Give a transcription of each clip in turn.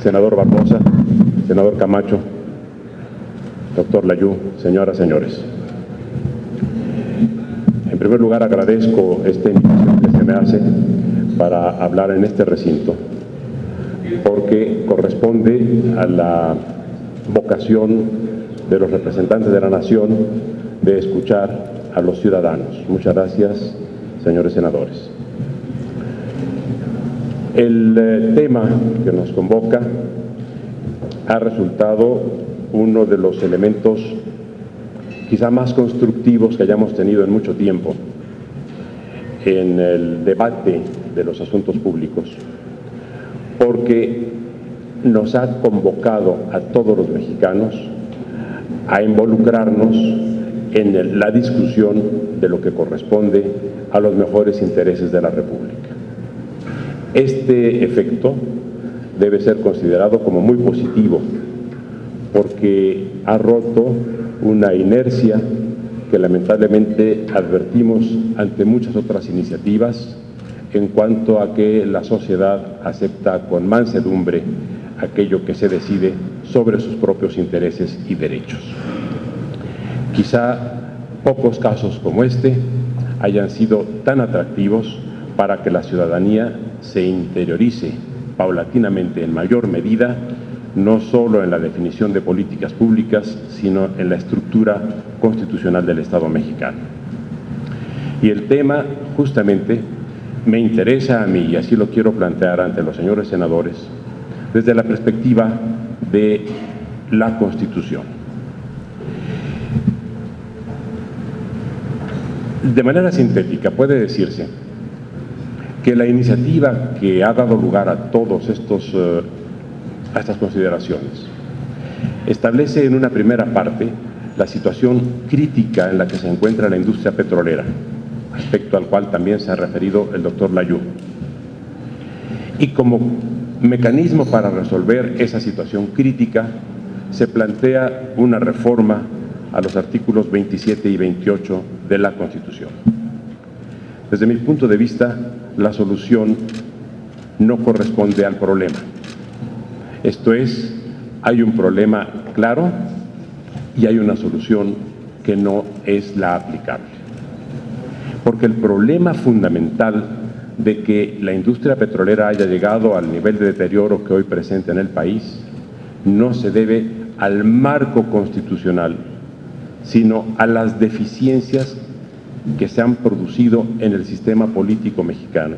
Senador Barbosa, senador Camacho, doctor Layú, señoras, señores. En primer lugar, agradezco esta invitación que se me hace para hablar en este recinto, porque corresponde a la vocación de los representantes de la nación de escuchar a los ciudadanos. Muchas gracias, señores senadores. El tema que nos convoca ha resultado uno de los elementos quizá más constructivos que hayamos tenido en mucho tiempo en el debate de los asuntos públicos, porque nos ha convocado a todos los mexicanos a involucrarnos en la discusión de lo que corresponde a los mejores intereses de la República. Este efecto debe ser considerado como muy positivo, porque ha roto una inercia que lamentablemente advertimos ante muchas otras iniciativas en cuanto a que la sociedad acepta con mansedumbre aquello que se decide sobre sus propios intereses y derechos. Quizá pocos casos como este hayan sido tan atractivos para que la ciudadanía se interiorice paulatinamente en mayor medida, no solo en la definición de políticas públicas, sino en la estructura constitucional del Estado mexicano. Y el tema, justamente, me interesa a mí, y así lo quiero plantear ante los señores senadores, desde la perspectiva de la Constitución. De manera sintética, puede decirse que la iniciativa que ha dado lugar a todos a estas consideraciones establece en una primera parte la situación crítica en la que se encuentra la industria petrolera, aspecto al cual también se ha referido el doctor Layú. Y como mecanismo para resolver esa situación crítica, se plantea una reforma a los artículos 27 y 28 de la Constitución. Desde mi punto de vista, la solución no corresponde al problema. Esto es, hay un problema claro y hay una solución que no es la aplicable. Porque el problema fundamental de que la industria petrolera haya llegado al nivel de deterioro que hoy presenta en el país no se debe al marco constitucional, sino a las deficiencias que se han producido en el sistema político mexicano,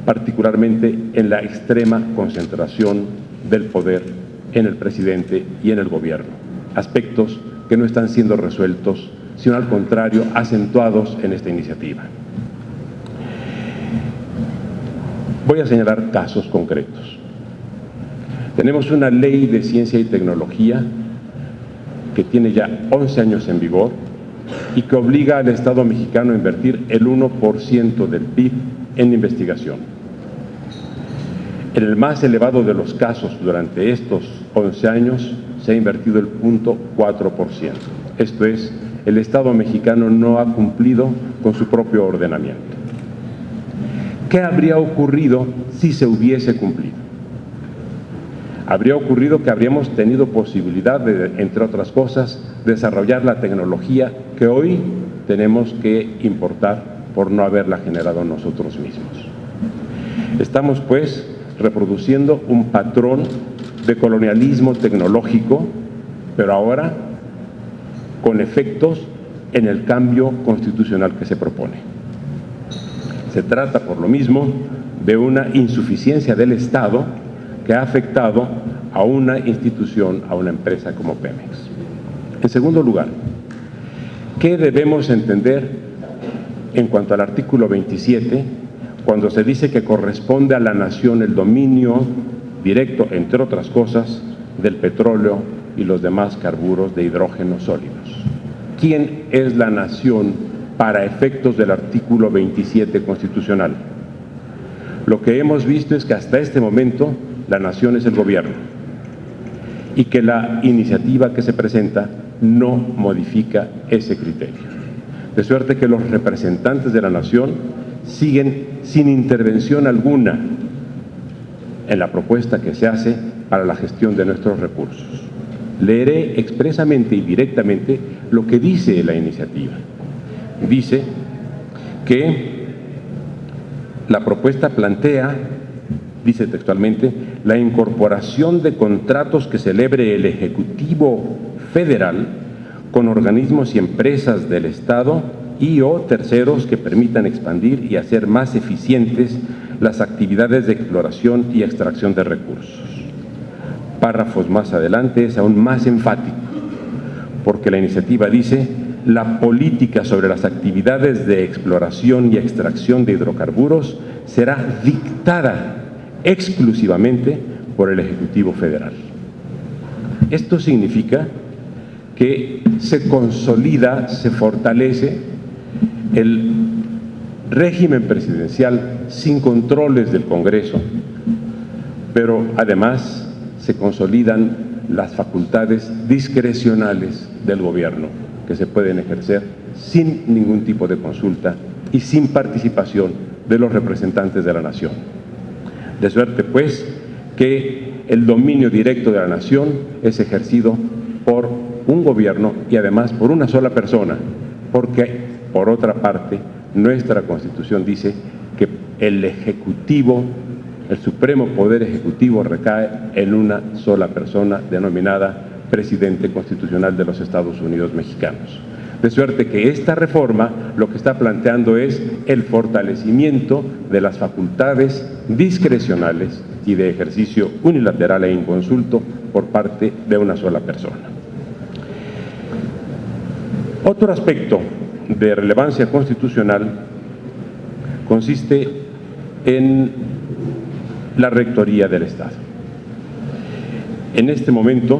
particularmente en la extrema concentración del poder en el presidente y en el gobierno, aspectos que no están siendo resueltos, sino al contrario, acentuados en esta iniciativa. Voy a señalar casos concretos. Tenemos una ley de ciencia y tecnología que tiene ya 11 años en vigor y que obliga al Estado mexicano a invertir el 1% del PIB en investigación. En el más elevado de los casos durante estos 11 años se ha invertido el 0.4%. Esto es, el Estado mexicano no ha cumplido con su propio ordenamiento. ¿Qué habría ocurrido si se hubiese cumplido? Habría ocurrido que habríamos tenido posibilidad de, entre otras cosas, desarrollar la tecnología que hoy tenemos que importar por no haberla generado nosotros mismos. Estamos, pues, reproduciendo un patrón de colonialismo tecnológico, pero ahora con efectos en el cambio constitucional que se propone. Se trata, por lo mismo, de una insuficiencia del Estado que ha afectado a una institución, a una empresa como Pemex. En segundo lugar, ¿qué debemos entender en cuanto al artículo 27, cuando se dice que corresponde a la nación el dominio directo, entre otras cosas, del petróleo y los demás carburos de hidrógeno sólidos? ¿Quién es la nación para efectos del artículo 27 constitucional? Lo que hemos visto es que hasta este momento la nación es el gobierno y que la iniciativa que se presenta no modifica ese criterio. De suerte que los representantes de la nación siguen sin intervención alguna en la propuesta que se hace para la gestión de nuestros recursos. Leeré expresamente y directamente lo que dice la iniciativa. Dice que la propuesta plantea, dice textualmente, la incorporación de contratos que celebre el Ejecutivo Federal con organismos y empresas del Estado y o terceros que permitan expandir y hacer más eficientes las actividades de exploración y extracción de recursos. Párrafos más adelante es aún más enfático, porque la iniciativa dice: la política sobre las actividades de exploración y extracción de hidrocarburos será dictada exclusivamente por el Ejecutivo Federal. Esto significa que se consolida, se fortalece el régimen presidencial sin controles del Congreso, pero además se consolidan las facultades discrecionales del gobierno que se pueden ejercer sin ningún tipo de consulta y sin participación de los representantes de la nación. De suerte, pues, que el dominio directo de la nación es ejercido por un gobierno y además por una sola persona, porque, por otra parte, nuestra Constitución dice que el Ejecutivo, el Supremo Poder Ejecutivo, recae en una sola persona denominada Presidente Constitucional de los Estados Unidos Mexicanos. De suerte que esta reforma lo que está planteando es el fortalecimiento de las facultades discrecionales y de ejercicio unilateral e inconsulto por parte de una sola persona. Otro aspecto de relevancia constitucional consiste en la Rectoría del Estado. En este momento,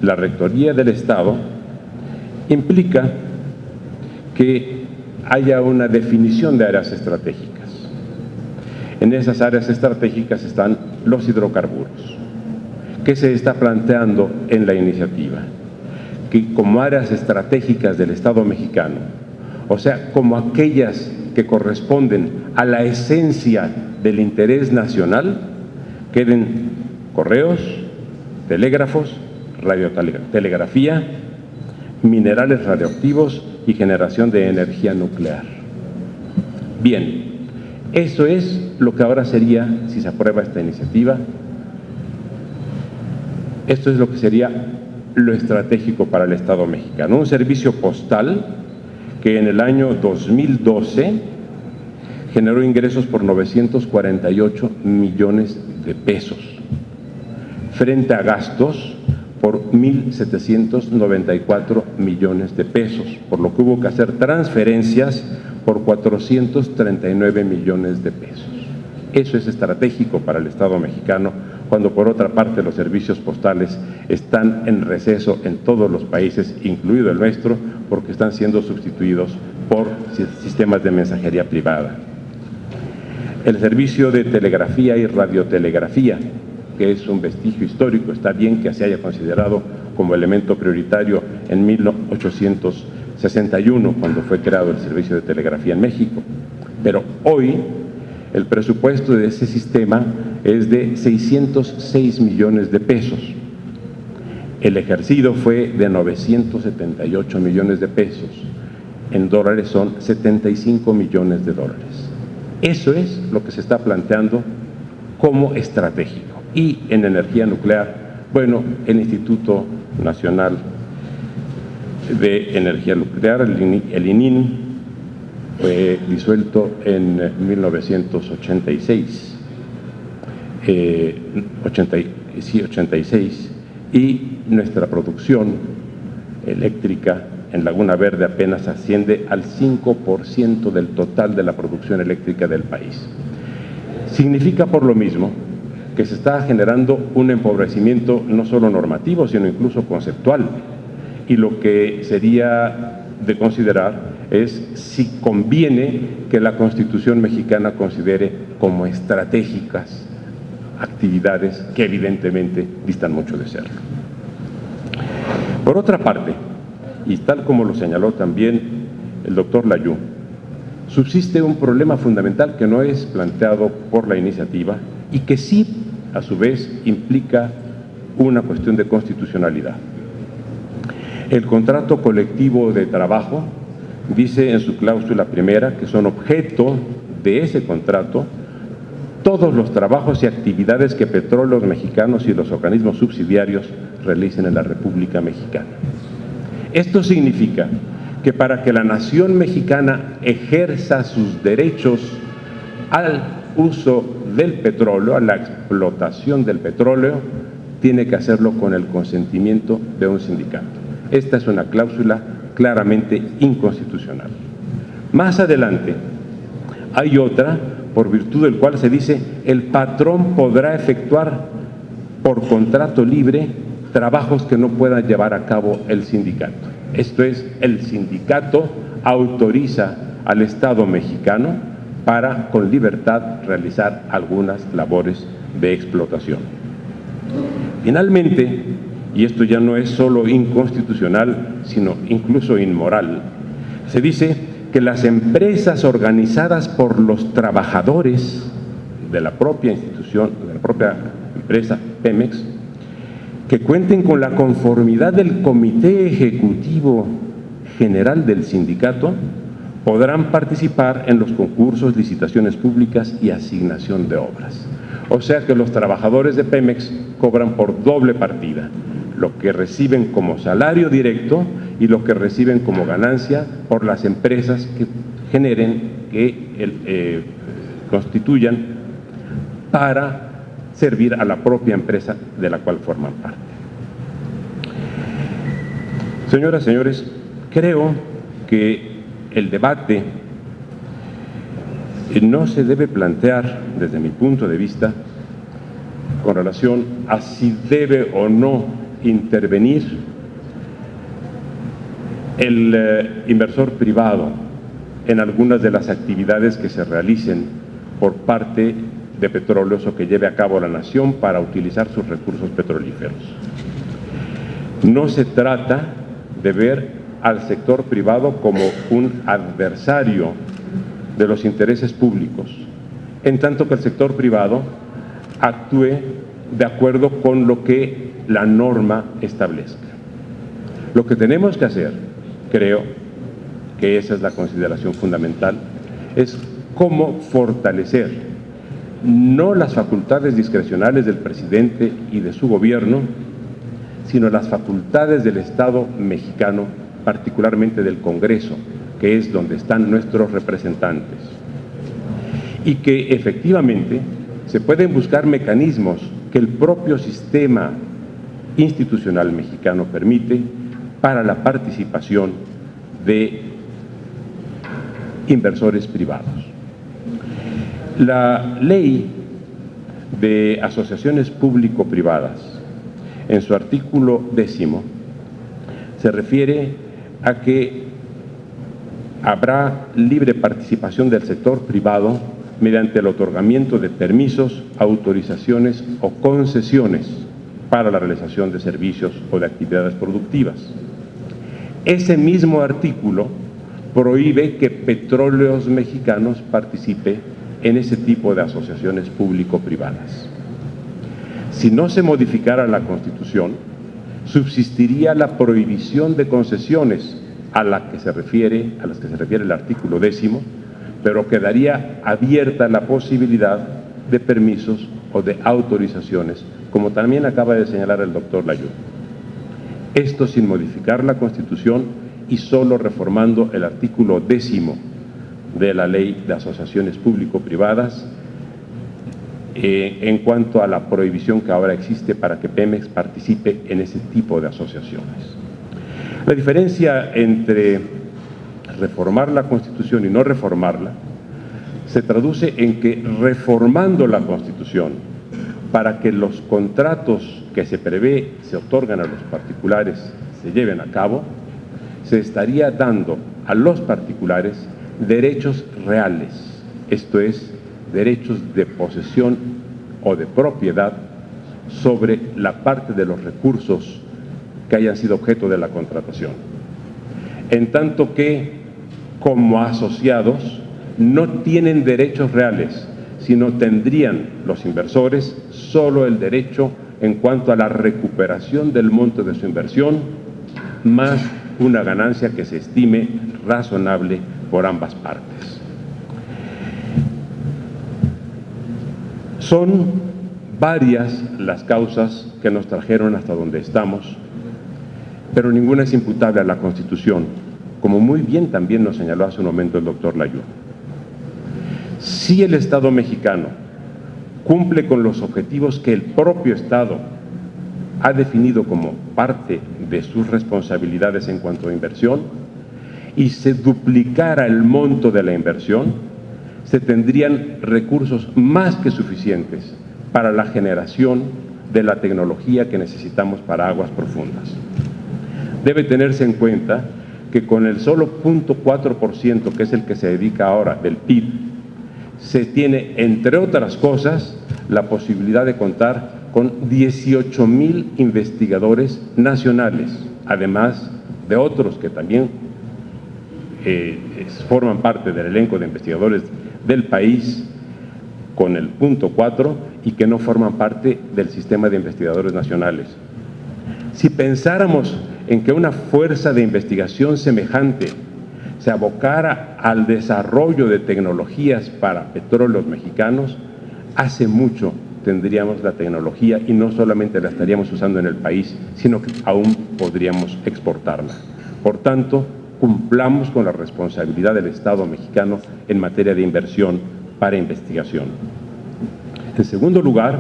la Rectoría del Estado implica que haya una definición de áreas estratégicas. En esas áreas estratégicas están los hidrocarburos. ¿Qué se está planteando en la iniciativa? Que como áreas estratégicas del Estado mexicano, o sea, como aquellas que corresponden a la esencia del interés nacional, queden correos, telégrafos, radiotelegrafía, minerales radioactivos y generación de energía nuclear. Bien, eso es lo que ahora sería, si se aprueba esta iniciativa, esto es lo que sería lo estratégico para el Estado mexicano. Un servicio postal que en el año 2012 generó ingresos por 948 millones de pesos, frente a gastos por 1.794 millones de pesos, por lo que hubo que hacer transferencias por 439 millones de pesos. Eso es estratégico para el Estado mexicano, cuando por otra parte los servicios postales están en receso en todos los países, incluido el nuestro, porque están siendo sustituidos por sistemas de mensajería privada. El servicio de telegrafía y radiotelegrafía, que es un vestigio histórico, está bien que se haya considerado como elemento prioritario en 1861, cuando fue creado el servicio de telegrafía en México, pero hoy el presupuesto de ese sistema es de 606 millones de pesos. El ejercido fue de 978 millones de pesos. En dólares son 75 millones de dólares. Eso es lo que se está planteando como estratégico. Y en energía nuclear, bueno, el Instituto Nacional de Energía Nuclear, el ININ, fue disuelto en 1986, 86, y nuestra producción eléctrica en Laguna Verde apenas asciende al 5% del total de la producción eléctrica del país. Significa por lo mismo que se está generando un empobrecimiento no solo normativo, sino incluso conceptual, y lo que sería de considerar es si conviene que la Constitución mexicana considere como estratégicas actividades que evidentemente distan mucho de serlo. Por otra parte, y tal como lo señaló también el doctor Layú, subsiste un problema fundamental que no es planteado por la iniciativa y que sí, a su vez, implica una cuestión de constitucionalidad. El contrato colectivo de trabajo dice en su cláusula primera que son objeto de ese contrato todos los trabajos y actividades que Petróleos Mexicanos y los organismos subsidiarios realicen en la República Mexicana. Esto significa que para que la nación mexicana ejerza sus derechos al uso del petróleo, a la explotación del petróleo, tiene que hacerlo con el consentimiento de un sindicato. Esta es una cláusula claramente inconstitucional. Más adelante hay otra por virtud del cual se dice el patrón podrá efectuar por contrato libre trabajos que no pueda llevar a cabo el sindicato. Esto es, el sindicato autoriza al Estado mexicano para con libertad realizar algunas labores de explotación. Finalmente, y esto ya no es solo inconstitucional, sino incluso inmoral, se dice que las empresas organizadas por los trabajadores de la propia institución, de la propia empresa Pemex, que cuenten con la conformidad del Comité Ejecutivo General del Sindicato, podrán participar en los concursos, licitaciones públicas y asignación de obras. O sea que los trabajadores de Pemex cobran por doble partida, lo que reciben como salario directo y lo que reciben como ganancia por las empresas que generen, que constituyan para servir a la propia empresa de la cual forman parte. Señoras y señores, creo que el debate no se debe plantear, desde mi punto de vista, con relación a si debe o no intervenir el inversor privado en algunas de las actividades que se realicen por parte de Petróleos o que lleve a cabo la nación para utilizar sus recursos petrolíferos. No se trata de ver al sector privado como un adversario de los intereses públicos, en tanto que el sector privado actúe de acuerdo con lo que la norma establezca. Lo que tenemos que hacer, creo que esa es la consideración fundamental, es cómo fortalecer no las facultades discrecionales del presidente y de su gobierno, sino las facultades del Estado mexicano, particularmente del Congreso, que es donde están nuestros representantes, y que efectivamente se pueden buscar mecanismos que el propio sistema institucional mexicano permite para la participación de inversores privados. La ley de asociaciones público-privadas, en su artículo 10, se refiere a que habrá libre participación del sector privado mediante el otorgamiento de permisos, autorizaciones o concesiones para la realización de servicios o de actividades productivas. Ese mismo artículo prohíbe que Petróleos Mexicanos participe en ese tipo de asociaciones público-privadas. Si no se modificara la Constitución, subsistiría la prohibición de concesiones a las que se refiere el artículo 10, pero quedaría abierta la posibilidad de permisos o de autorizaciones, como también acaba de señalar el doctor Layún. Esto sin modificar la Constitución y solo reformando el artículo 10 de la Ley de Asociaciones Público-Privadas en cuanto a la prohibición que ahora existe para que Pemex participe en ese tipo de asociaciones. La diferencia entre reformar la Constitución y no reformarla se traduce en que reformando la Constitución para que los contratos que se prevé se otorgan a los particulares se lleven a cabo, se estaría dando a los particulares derechos reales, esto es, derechos de posesión o de propiedad sobre la parte de los recursos que hayan sido objeto de la contratación. En tanto que, como asociados, no tienen derechos reales, sino tendrían los inversores solo el derecho en cuanto a la recuperación del monto de su inversión, más una ganancia que se estime razonable por ambas partes. Son varias las causas que nos trajeron hasta donde estamos, pero ninguna es imputable a la Constitución, como muy bien también nos señaló hace un momento el doctor Layún. Si el Estado mexicano cumple con los objetivos que el propio Estado ha definido como parte de sus responsabilidades en cuanto a inversión, y se duplicara el monto de la inversión, se tendrían recursos más que suficientes para la generación de la tecnología que necesitamos para aguas profundas. Debe tenerse en cuenta que con el solo 0.4%, que es el que se dedica ahora del PIB, se tiene, entre otras cosas, la posibilidad de contar con 18,000 investigadores nacionales, además de otros que también forman parte del elenco de investigadores del país con el 0.4 y que no forman parte del sistema de investigadores nacionales. Si pensáramos en que una fuerza de investigación semejante se abocara al desarrollo de tecnologías para petróleos mexicanos, hace mucho tendríamos la tecnología y no solamente la estaríamos usando en el país, sino que aún podríamos exportarla. Por tanto, cumplamos con la responsabilidad del Estado mexicano en materia de inversión para investigación. En segundo lugar,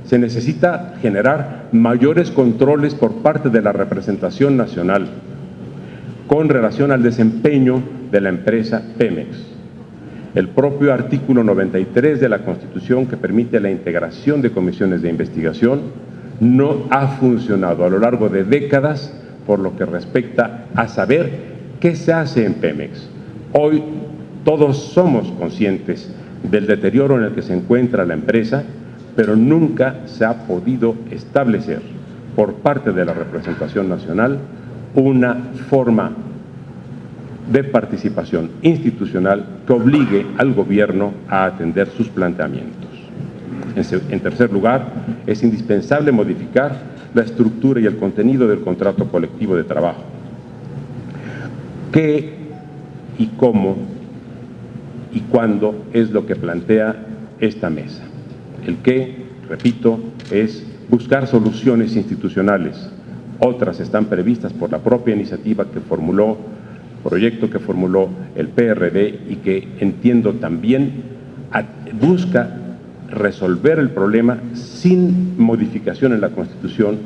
se necesita generar mayores controles por parte de la representación nacional con relación al desempeño de la empresa Pemex. El propio artículo 93 de la Constitución, que permite la integración de comisiones de investigación, no ha funcionado a lo largo de décadas por lo que respecta a saber qué se hace en Pemex. Hoy todos somos conscientes del deterioro en el que se encuentra la empresa, pero nunca se ha podido establecer por parte de la representación nacional una forma de participación institucional que obligue al gobierno a atender sus planteamientos. En tercer lugar, es indispensable modificar la estructura y el contenido del contrato colectivo de trabajo. ¿Qué y cómo y cuándo es lo que plantea esta mesa? El qué, repito, es buscar soluciones institucionales. Otras están previstas por la propia iniciativa que formuló, proyecto que formuló el PRD y que entiendo también busca resolver el problema sin modificación en la Constitución,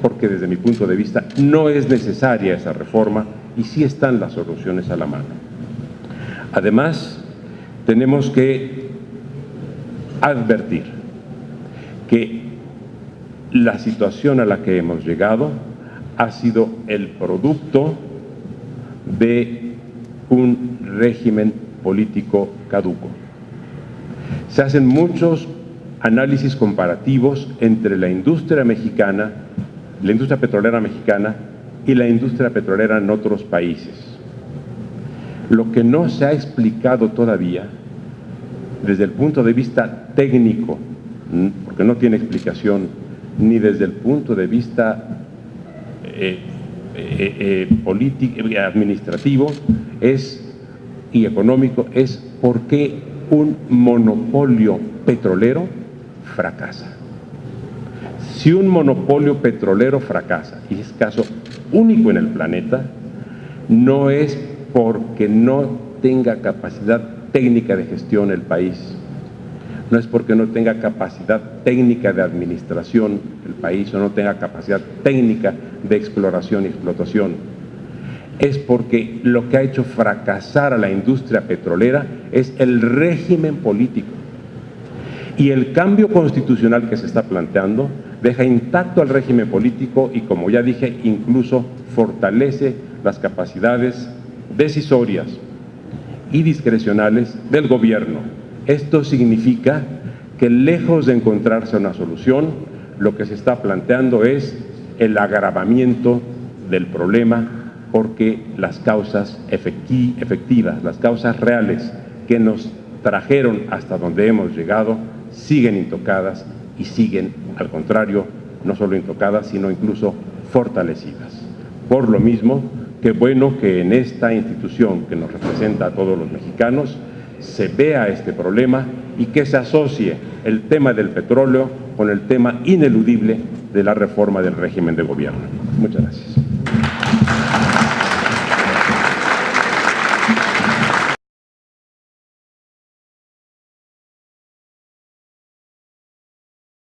porque desde mi punto de vista no es necesaria esa reforma y sí están las soluciones a la mano. Además, tenemos que advertir que la situación a la que hemos llegado ha sido el producto de un régimen político caduco. Se hacen muchos análisis comparativos entre la industria mexicana, la industria petrolera mexicana y la industria petrolera en otros países. Lo que no se ha explicado todavía desde el punto de vista técnico, porque no tiene explicación, ni desde el punto de vista político, administrativo y económico, es por qué un monopolio petrolero fracasa. Si un monopolio petrolero fracasa, y es caso único en el planeta, no es porque no tenga capacidad técnica de gestión el país, no es porque no tenga capacidad técnica de administración el país o no tenga capacidad técnica de exploración y explotación. Es porque lo que ha hecho fracasar a la industria petrolera es el régimen político. Y el cambio constitucional que se está planteando deja intacto al régimen político y, como ya dije, incluso fortalece las capacidades decisorias y discrecionales del gobierno. Esto significa que, lejos de encontrarse una solución, lo que se está planteando es el agravamiento del problema, porque las causas efectivas, las causas reales que nos trajeron hasta donde hemos llegado siguen intocadas y siguen, al contrario, no solo intocadas, sino incluso fortalecidas. Por lo mismo, qué bueno que en esta institución que nos representa a todos los mexicanos se vea este problema y que se asocie el tema del petróleo con el tema ineludible de la reforma del régimen de gobierno. Muchas gracias.